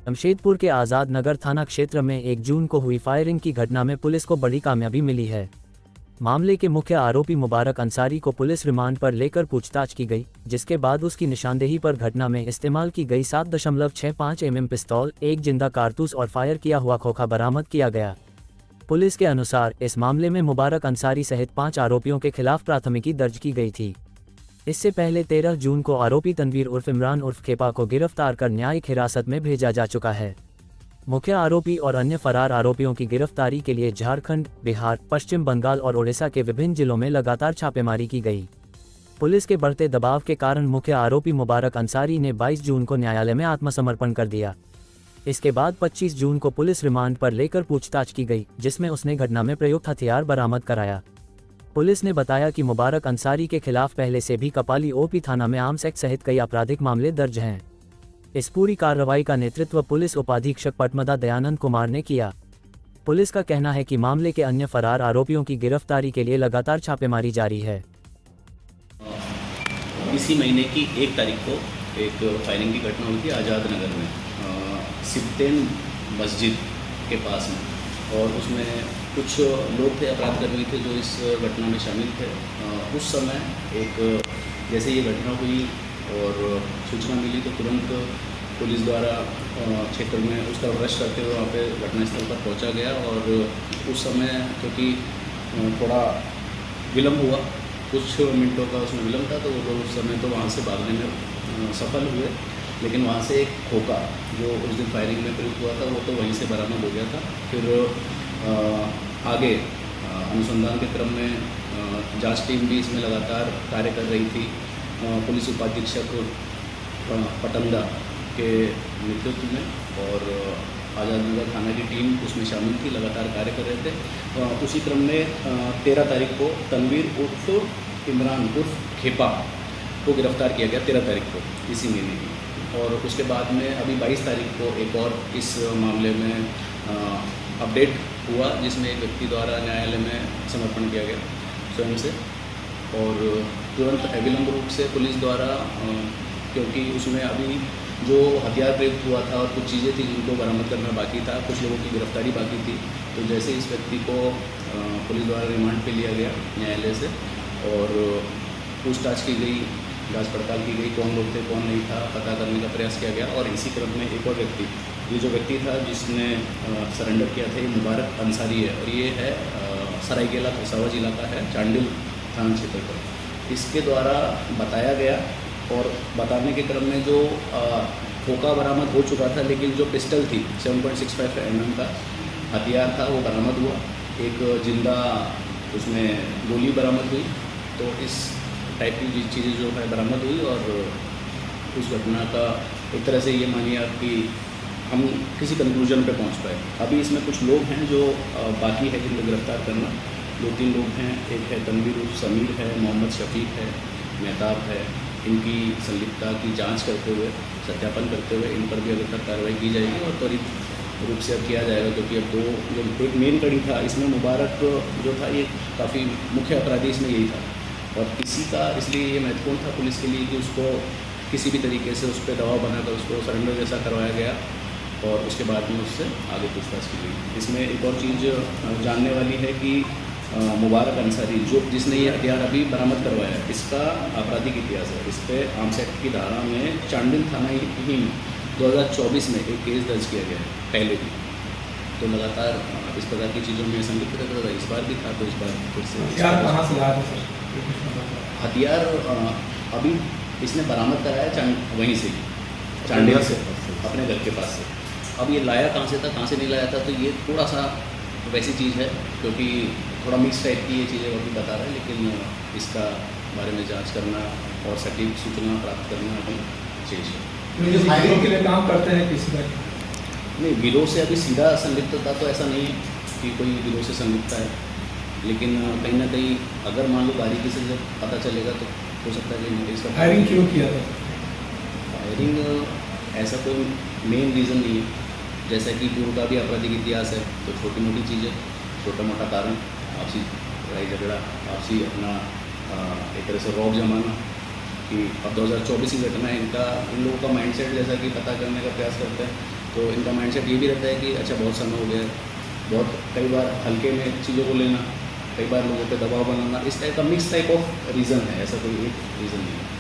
जमशेदपुर के आज़ाद नगर थाना क्षेत्र में 1 जून को हुई फायरिंग की घटना में पुलिस को बड़ी कामयाबी मिली है। मामले के मुख्य आरोपी मुबारक अंसारी को पुलिस रिमांड पर लेकर पूछताछ की गई, जिसके बाद उसकी निशानदेही पर घटना में इस्तेमाल की गई 7.65 mm पिस्तौल, 1 जिंदा कारतूस और फायर किया हुआ खोखा बरामद किया गया। पुलिस के अनुसार इस मामले में मुबारक अंसारी सहित 5 आरोपियों के खिलाफ प्राथमिकी दर्ज की गई थी। इससे पहले 13 जून को आरोपी तनवीर उर्फ इमरान उर्फ खेपा को गिरफ्तार कर न्यायिक हिरासत में भेजा जा चुका है। मुख्य आरोपी और अन्य फरार आरोपियों की गिरफ्तारी के लिए झारखंड, बिहार, पश्चिम बंगाल और ओडिशा के विभिन्न जिलों में लगातार छापेमारी की गई। पुलिस के बढ़ते दबाव के कारण मुख्य आरोपी मुबारक अंसारी ने 22 जून को न्यायालय में आत्मसमर्पण कर दिया। इसके बाद 25 जून को पुलिस रिमांड पर लेकर पूछताछ की गई, जिसमें उसने घटना में प्रयुक्त हथियार बरामद कराया। पुलिस ने बताया कि मुबारक अंसारी के खिलाफ पहले से भी कपाली ओपी थाना में आर्म्स एक्ट सहित कई आपराधिक मामले दर्ज हैं। इस पूरी कार्रवाई का नेतृत्व पुलिस उपाधीक्षक पटमदा दयानंद कुमार ने किया। पुलिस का कहना है कि मामले के अन्य फरार आरोपियों की गिरफ्तारी के लिए लगातार छापेमारी जारी है। इसी महीने की 1 तारीख को एक फायरिंग की घटना हुई थी आज़ाद नगर में, सिप्तेन मस्जिद के पास में, और उसमें कुछ लोग थे, अपराधकर्मी थे जो इस घटना में शामिल थे। उस समय जैसे ये घटना हुई और सूचना मिली तो तुरंत पुलिस द्वारा क्षेत्र में उसका रश करते हुए वहाँ पे घटनास्थल पर पहुँचा गया। और उस समय क्योंकि थोड़ा विलम्ब हुआ, कुछ मिनटों का उसमें विलम्ब था, तो वो लोग उस समय तो वहाँ से भागने में सफल हुए, लेकिन वहाँ से एक खोखा जो उस दिन फायरिंग में प्रयुक्त हुआ था वो तो वहीं से बरामद हो गया था। फिर आगे अनुसंधान के क्रम में जांच टीम भी इसमें लगातार कार्य कर रही थी। पुलिस उपाधीक्षक पटमदा के नेतृत्व में और आज़ाद नगर थाना की टीम उसमें शामिल थी, लगातार कार्य कर रहे थे। उसी क्रम में 13 तारीख को तनवीर उर्फ इमरान उर्फ खेपा को गिरफ्तार किया गया, 13 तारीख को इसी महीने की। और उसके बाद में अभी 22 तारीख को एक और इस मामले में अपडेट हुआ, जिसमें एक व्यक्ति द्वारा न्यायालय में समर्पण किया गया स्वयं से, और तुरंत अविलंब रूप से पुलिस द्वारा, क्योंकि उसमें अभी जो हथियार प्रयुक्त हुआ था और कुछ चीज़ें थी जिनको बरामद करना बाकी था, कुछ लोगों की गिरफ्तारी बाकी थी, तो जैसे इस व्यक्ति को पुलिस द्वारा रिमांड पे लिया गया न्यायालय से और पूछताछ की गई, जांच पड़ताल की गई, कौन लोग थे कौन नहीं था पता करने का प्रयास किया गया। और इसी क्रम में एक और व्यक्ति, ये जो व्यक्ति था जिसने सरेंडर किया था, ये मुबारक अंसारी है और ये है सरायकेला खरसावां जिला का है, चांडिल थाना क्षेत्र पर। इसके द्वारा बताया गया और बताने के क्रम में जो खोखा बरामद हो चुका था, लेकिन जो पिस्टल थी 7.65 mm का हथियार था वो बरामद हुआ, एक जिंदा उसमें गोली बरामद हुई। तो इस टाइप की चीज़ें जो है बरामद हुई और उस घटना का एक तरह से ये मानिए आप कि हम किसी कंक्लूजन पे पहुंच पाए। अभी इसमें कुछ लोग हैं जो बाकी है जिनको गिरफ्तार करना, 2-3 लोग हैं। एक है तनवीर उर्फ समीर है, मोहम्मद शफीक है, मेहताब है। इनकी संलिप्तता की जांच करते हुए, सत्यापन करते हुए इन पर भी अगर तक कार्रवाई की जाएगी और त्वरित रूप से अब किया जाएगा, क्योंकि अब जो एक मेन कड़ी था इसमें मुबारक जो था ये काफ़ी मुख्य अपराधी इसमें यही था, और इसी का इसलिए ये महत्वपूर्ण था पुलिस के लिए कि उसको किसी भी तरीके से उस पर दबाव बनाकर उसको सरेंडर जैसा करवाया गया और उसके बाद में उससे आगे पूछताछ की गई। इसमें एक और चीज़ जानने वाली है कि मुबारक अंसारी जिसने ये हथियार अभी बरामद करवाया, इसका आपराधिक इतिहास है। इस पर आर्म्स एक्ट की धारा में चांडिल थाना ही 2024 में एक केस दर्ज किया गया है पहले भी। तो लगातार इस प्रकार की चीज़ों में संलिप्त रहता था, इस बार भी था, तो इस बार फिर से हथियार कहाँ से लाया था सर? हथियार अभी इसने बरामद कराया वहीं से, चांडिल से, अपने घर के पास से। अब ये लाया कहाँ से था, कहाँ से नहीं लाया था, तो ये थोड़ा सा वैसी चीज़ है क्योंकि थोड़ा मिक्स टाइप की ये चीज़ें अभी बता रहा है, लेकिन इसका बारे में जांच करना और सटीक सूचना प्राप्त करना अभी शेष है। फायरिंग के लिए काम करते हैं किसी का? नहीं, गिरोह से अभी सीधा संलिप्तता तो ऐसा नहीं है कि कोई गिरोह से संलिप्त है, लेकिन कहीं ना कहीं अगर मान लो बारीकी से जब पता चलेगा तो हो सकता है कि इसका फायरिंग क्यों किया था? फायरिंग ऐसा कोई मेन रीज़न नहीं है, जैसा कि पूर्व का भी आपराधिक इतिहास है, तो छोटी मोटी चीज़ें, छोटा मोटा कारण, आपसी लड़ाई झगड़ा, आपसी अपना एक तरह से रौब जमाना कि अब 2024 की घटना है, इन लोगों का माइंडसेट जैसा कि पता करने का प्रयास करते हैं, तो इनका माइंडसेट ये भी रहता है कि अच्छा बहुत समय हो गया, बहुत कई बार हल्के में चीज़ों को लेना, कई बार लोगों पे दबाव बनाना, इस टाइप का मिक्स टाइप ऑफ रीज़न है, ऐसा कोई एक रीज़न नहीं है।